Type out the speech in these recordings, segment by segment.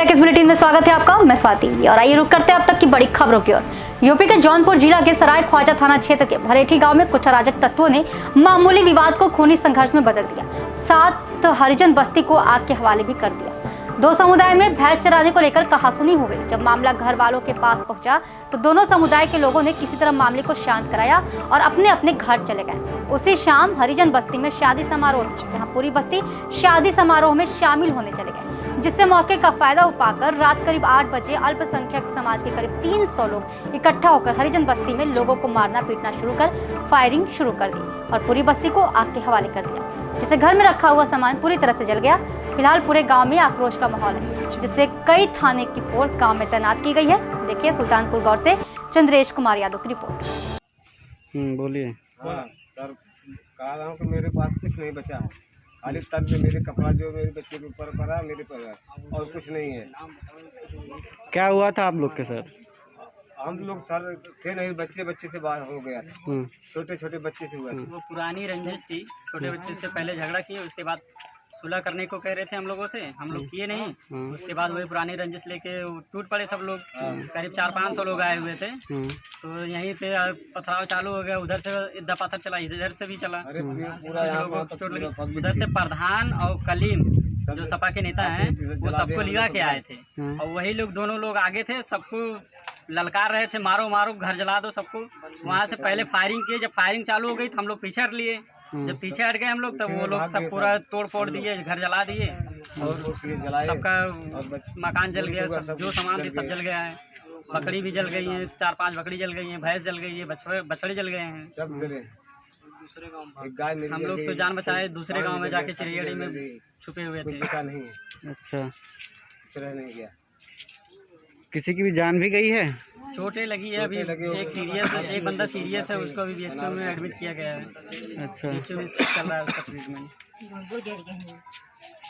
India के इस bulletin में स्वागत है आपका। मैं स्वाति और आइए रुक करते हैं अब तक की बड़ी खबरों की ओर। यूपी के जौनपुर जिला के सराय ख्वाजा थाना क्षेत्र के भरेठी गांव में कुछ अराजक तत्वों ने मामूली विवाद को खूनी संघर्ष में बदल दिया। 7 हरिजन बस्ती को आग के हवाले भी कर दिया। दो समुदाय में भैंस चराने को लेकर कहासुनी हो गई। जब मामला घर वालों के पास पहुंचा तो दोनों समुदाय के लोगों ने किसी तरह मामले को शांत कराया और अपने अपने घर चले गए। उसी शाम हरिजन बस्ती में शादी समारोह था, जहां पूरी बस्ती शादी समारोह में शामिल होने चले गए, जिससे मौके का फायदा उठाकर रात करीब 8 बजे अल्पसंख्यक समाज के करीब 300 लोग इकट्ठा होकर हरिजन बस्ती में लोगों को मारना पीटना शुरू कर फायरिंग शुरू कर दी और पूरी बस्ती को आग के हवाले कर दिया, जिससे घर में रखा हुआ सामान पूरी तरह से जल गया। फिलहाल पूरे गांव में आक्रोश का माहौल है, जिससे कई थाने की फोर्स गांव में तैनात की गई है। देखिए सुल्तानपुर गौर से चंद्रेश कुमार यादव की रिपोर्ट। बोलिए। हाँ सर, कह रहा हूँ कि मेरे पास कुछ नहीं बचा है, खाली तब में मेरे कपड़ा जो मेरे बच्चे के ऊपर पड़ा मेरे पर है और कुछ नहीं है। क्या हुआ था आप लोग के साथ? हम लोग सर थे नहीं, बच्चे से बाहर हो गया था, छोटे छोटे बच्चे से हुआ था। वो पुरानी रंजिश थी, छोटे बच्चे से पहले झगड़ा किए, उसके बाद सुलह करने को कह रहे थे हम लोगों से, हम लोग किए नहीं। उसके बाद वही पुरानी रंजिश लेके टूट पड़े सब लोग। करीब 400-500 लोग आए हुए थे, तो यहीं पे पथराव चालू हो गया। उधर से इद्दा पत्थर चला, इधर से भी चला, चोट लगी। उधर से प्रधान और कलीम जो सपा के नेता हैं वो सबको लिवा के आए थे और वही लोग दोनों लोग आगे थे, सबको ललकार रहे थे, मारो मारो, घर जला दो सबको। वहाँ से पहले फायरिंग किए, जब फायरिंग चालू हो गई तो हम लोग पीछे हट लिए। जब पीछे हट गए हम लोग तब वो लोग सब पूरा तोड़ फोड़ दिए, घर जला दिए और सबका मकान जल गया, सब जो सामान थे सब जल गया है। बकरी भी जल गई है, 4-5 बकरी जल गई है, भैंस जल गई है, बछड़े जल गए हैं सब जले। हम लोग तो जान बचाए, दूसरे गांव में जाके चिड़ियाड़ी में छुपे हुए थे। नहीं है, अच्छा, नहीं गया। किसी की भी जान भी गई है? चोटें लगी है, अभी एक सीरियस है, एक बंदा सीरियस है, उसको अभी बीएचओ में एडमिट किया गया है। अच्छा, बीएचओ में चल रहा है उसका ट्रीटमेंट।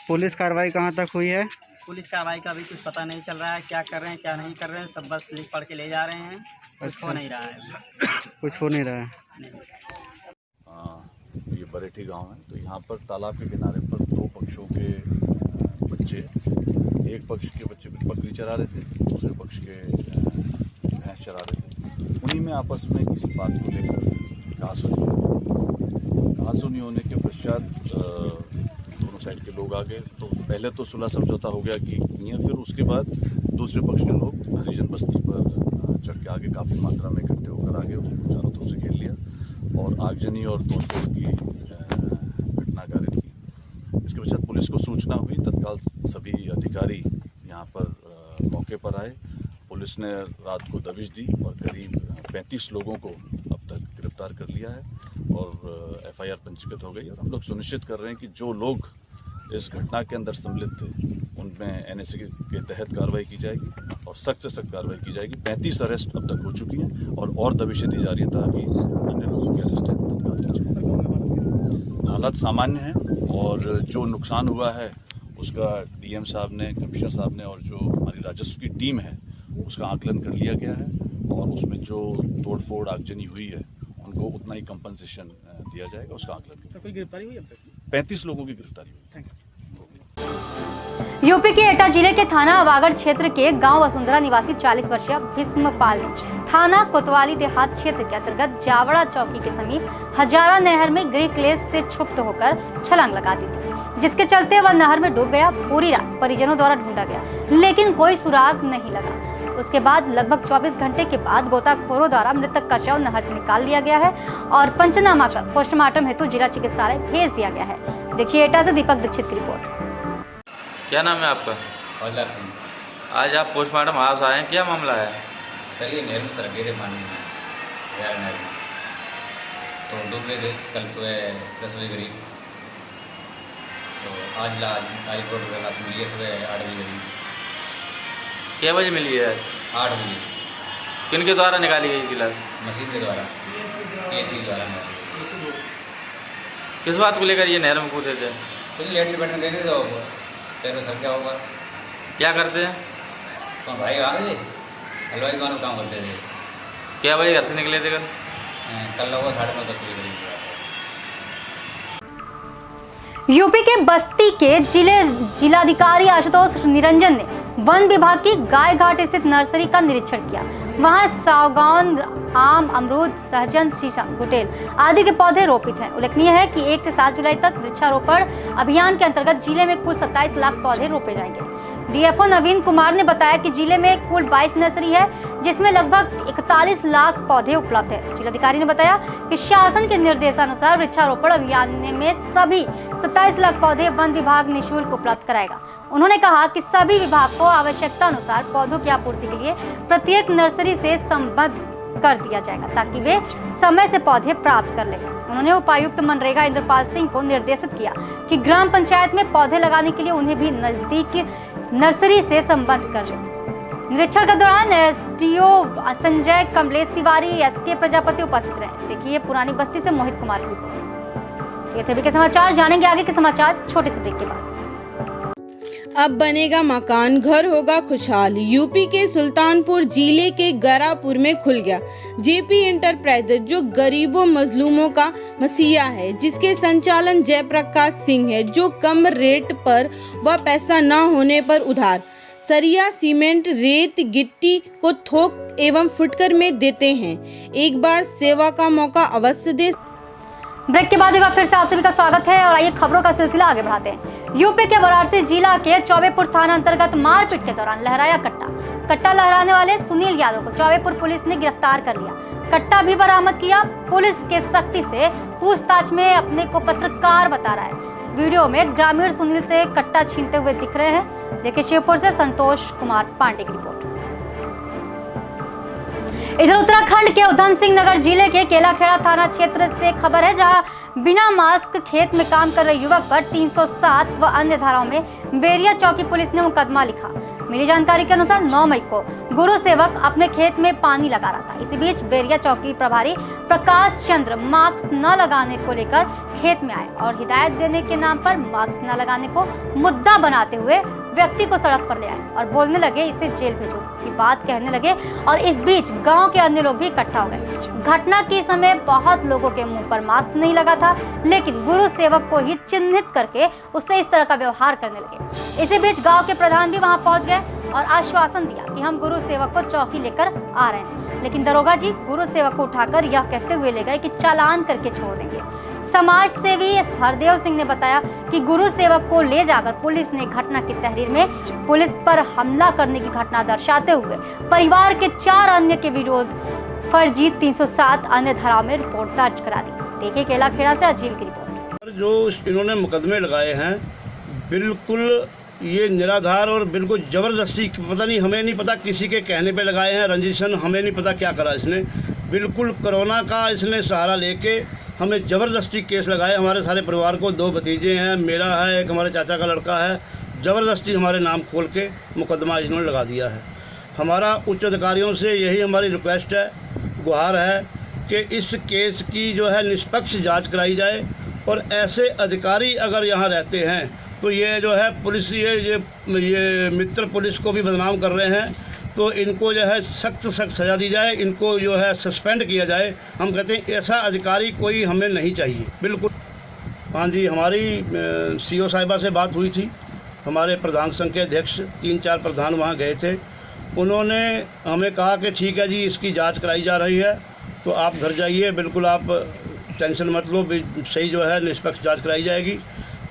पुलिस कार्रवाई कहाँ तक हुई है? पुलिस कार्रवाई का अभी कुछ पता नहीं चल रहा है, क्या कर रहे हैं क्या नहीं कर रहे हैं, सब बस लिख पढ़ के ले जा रहे हैं, कुछ हो नहीं रहा है। कुछ हो नहीं रहा है। ये बरेठी गांव है, तो यहाँ पर तालाब के किनारे पर 2 पक्षों के बच्चे, एक पक्ष के बच्चे बकरी चरा रहे थे, दूसरे पक्ष के भैंस चरा रहे थे। उन्हीं में आपस में किसी बात को लेकर कहासुनी होने के पश्चात दोनों साइड के लोग आ गए। तो पहले तो सुलह समझौता हो गया कि फिर उसके बाद दूसरे पक्ष के लोग हरिजन बस्ती पर चढ़ के आगे काफ़ी मात्रा में इकट्ठे होकर आगे उसको चारों तरफ से घेर लिया और आगजनी और तोड़फोड़ की घटना कारित की। इसके पश्चात पुलिस को सूचना हुई, तत्काल सभी अधिकारी यहाँ पर मौके पर आए। पुलिस ने रात को दबिश दी और करीब 35 लोगों को अब तक गिरफ्तार कर लिया है और एफआईआर पंजीकृत हो गई। और हम लोग सुनिश्चित कर रहे हैं कि जो लोग इस घटना के अंदर सम्मिलित थे उनमें एनएसए के तहत कार्रवाई की जाएगी और सख्त से सख्त कार्रवाई की जाएगी। 35 अरेस्ट अब तक हो चुकी हैं और दबिशें दी जा रही हैं ताकि अन्य लोगों की अरेस्ट तत्काल। हालात सामान्य हैं और जो नुकसान हुआ है उसका डीएम साहब ने, कमिश्नर साहब ने और जो हमारी राजस्व की टीम है उसका आकलन कर लिया गया है और उसमें जो तोड़फोड़ आगजनी हुई है उनको उतना ही कंपनसेशन दिया जाएगा, उसका आकलन। कोई गिरफ्तारी हुई अब तक? 35 लोगों की गिरफ्तारी हुई। यूपी के एटा जिले के थाना अवागढ़ क्षेत्र के गांव वसुंधरा निवासी 40 वर्षीय भीष्मपाल ने थाना कोतवाली देहात क्षेत्र के अंतर्गत जावड़ा चौकी के समीप हजारा नहर में गृह क्लेश से क्षुब्ध होकर छलांग लगा दी थी, जिसके चलते वह नहर में डूब गया। पूरी रात परिजनों द्वारा ढूंढा गया लेकिन कोई सुराग नहीं लगा। उसके बाद लगभग 24 घंटे के बाद गोताखोरों द्वारा मृतक का शव नहर से निकाल लिया गया है और पंचनामा कर पोस्टमार्टम हेतु जिला चिकित्सालय भेज दिया गया है। देखिए एटा से दीपक दीक्षित की रिपोर्ट। क्या नाम है आपका? हौलदार सिंह। आज आप पोस्टमार्टम हाउस आए हैं, क्या मामला है? सर ये नहर में सर गिरे पानी में, हजारा नहर में, तो डूब गए थे कल सुबह 10 बजे करीब। तो आज रिपोर्ट वगैरह लाश मिली है सुबह 8 बजे करीब। क्या बजे मिली है? 8 बजे। किनके द्वारा निकाली गई थी लाश? मशीन के द्वारा, के द्वारा। किस बात को लेकर ये नहर में कूदे थे? कुछ लेट बैठने देने तो पैर में सर क्या होगा। क्या करते हैं? तो भाई आ गए हलवाई दुकान में काम करते थे। क्या बजे घर से निकले थे कल? कल लगभग 9:30-10 बजे करीब। यूपी के बस्ती के जिलाधिकारी आशुतोष निरंजन ने वन विभाग की गाय घाट स्थित नर्सरी का निरीक्षण किया। वहां सागौन, आम, अमरूद, सहजन, शीशम, गुटेल आदि के पौधे रोपित हैं। उल्लेखनीय है कि 1 से 7 जुलाई तक वृक्षारोपण अभियान के अंतर्गत जिले में कुल 27 लाख पौधे रोपे जाएंगे। डीएफओ नवीन कुमार ने बताया कि जिले में कुल 22 नर्सरी है, जिसमें लगभग 41 लाख पौधे उपलब्ध है। जिलाधिकारी ने बताया कि शासन के निर्देशानुसार वृक्षारोपण अभियान में सभी 27 लाख पौधे वन विभाग निःशुल्क उपलब्ध कराएगा। उन्होंने कहा कि सभी विभाग को आवश्यकता अनुसार पौधों की आपूर्ति के लिए प्रत्येक नर्सरी से संबद्ध कर दिया जाएगा ताकि वे समय से पौधे प्राप्त कर लें। उन्होंने उपायुक्त मनरेगा इंद्रपाल सिंह को निर्देशित किया कि ग्राम पंचायत में पौधे लगाने के लिए उन्हें भी नजदीक नर्सरी से संबद्ध कर लें। निरीक्षण के दौरान एसडीओ संजय, कमलेश तिवारी, एसके प्रजापति उपस्थित रहे। देखिए पुरानी बस्ती से मोहित कुमार की रिपोर्ट। ये थे अभी के समाचार, जानेंगे आगे के समाचार छोटे से ब्रेक के बाद। अब बनेगा मकान, घर होगा खुशहाल। यूपी के सुल्तानपुर जिले के गरापुर में खुल गया जेपी इंटरप्राइजेज, जो गरीबों मजलूमों का मसीहा है, जिसके संचालन जयप्रकाश सिंह है, जो कम रेट पर व पैसा न होने पर उधार सरिया, सीमेंट, रेत, गिट्टी को थोक एवं फुटकर में देते हैं। एक बार सेवा का मौका अवश्य दे। ब्रेक के बाद एक बार फिर से आप सभी का स्वागत है और आइए खबरों का सिलसिला आगे बढ़ाते हैं। यूपी के वाराणसी जिला के चौबेपुर थाना अंतर्गत मारपीट के दौरान लहराया कट्टा लहराने वाले सुनील यादव को चौबेपुर पुलिस ने गिरफ्तार कर लिया। कट्टा भी बरामद किया। पुलिस के सख्ती से पूछताछ में अपने को पत्रकार बता रहा है। वीडियो में ग्रामीण सुनील से कट्टा छीनते हुए दिख रहे हैं। देखिए शिवपुर से संतोष कुमार पांडे की रिपोर्ट। इधर उत्तराखंड के उधम सिंह नगर जिले के केलाखेड़ा थाना क्षेत्र से खबर है, जहां बिना मास्क खेत में काम कर रहे युवक पर 307 व अन्य धाराओं में बेरिया चौकी पुलिस ने मुकदमा लिखा। मिली जानकारी के अनुसार 9 मई को गुरु सेवक अपने खेत में पानी लगा रहा था। इसी बीच बेरिया चौकी प्रभारी प्रकाश चंद्र मास्क न लगाने को लेकर खेत में आए और हिदायत देने के नाम पर मास्क न लगाने को मुद्दा बनाते हुए व्यक्ति को सड़क पर ले आए और बोलने लगे इसे जेल भेजो की बात कहने लगे और इस बीच गांव के अन्य लोग भी इकट्ठा हो गए। घटना के समय बहुत लोगों के मुंह पर मास्क नहीं लगा था, लेकिन गुरु सेवक को ही चिन्हित करके उससे इस तरह का व्यवहार करने लगे। इसी बीच गांव के प्रधान भी वहां पहुंच गए और आश्वासन दिया कि हम गुरु सेवक को चौकी लेकर आ रहे हैं, लेकिन दरोगा जी गुरु सेवक को उठाकर यह कहते हुए ले गए कि चालान करके छोड़ देंगे। समाज सेवी हरदेव सिंह ने बताया कि गुरु सेवक को ले जाकर पुलिस ने घटना की तहरीर में पुलिस पर हमला करने की घटना दर्शाते हुए परिवार के 4 अन्य के विरोध फर्जी 307 अन्य धाराओं में रिपोर्ट दर्ज करा दी। देखिए केलाखेड़ा से अजीब की रिपोर्ट। जो इन्होंने मुकदमे लगाए हैं बिल्कुल ये निराधार और बिल्कुल जबरदस्ती, पता नहीं, हमें नहीं पता किसी के कहने पे लगाए हैं, रंजिशन, हमें नहीं पता क्या करा इसने। बिल्कुल कोरोना का इसने सहारा लेके हमें ज़बरदस्ती केस लगाए। हमारे सारे परिवार को 2 भतीजे हैं, मेरा है, एक हमारे चाचा का लड़का है। ज़बरदस्ती हमारे नाम खोल के मुकदमा इन्होंने लगा दिया है। हमारा उच्च अधिकारियों से यही हमारी रिक्वेस्ट है, गुहार है कि इस केस की जो है निष्पक्ष जांच कराई जाए और ऐसे अधिकारी अगर यहाँ रहते हैं तो ये जो है पुलिस ये मित्र पुलिस को भी बदनाम कर रहे हैं, तो इनको जो है सख्त सज़ा दी जाए, इनको जो है सस्पेंड किया जाए। हम कहते हैं ऐसा अधिकारी कोई हमें नहीं चाहिए। बिल्कुल। हाँ जी, हमारी सीओ साहिबा से बात हुई थी। हमारे प्रधान संघ के अध्यक्ष 3-4 प्रधान वहाँ गए थे। उन्होंने हमें कहा कि ठीक है जी, इसकी जांच कराई जा रही है, तो आप घर जाइए, बिल्कुल आप टेंशन मत लो, सही जो है निष्पक्ष जांच कराई जाएगी।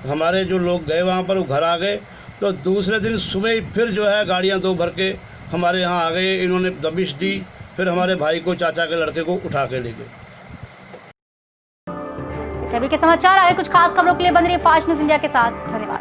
हमारे जो लोग गए वहाँ पर वो घर आ गए, तो दूसरे दिन सुबह फिर जो है गाड़ियाँ 2 भर के हमारे यहाँ आ गए। इन्होंने दबिश दी, फिर हमारे भाई को, चाचा के लड़के को उठा के ले गए। अभी के समाचार आगे कुछ खास खबरों के लिए बन रही है फास्ट न्यूज़ इंडिया के साथ। धन्यवाद।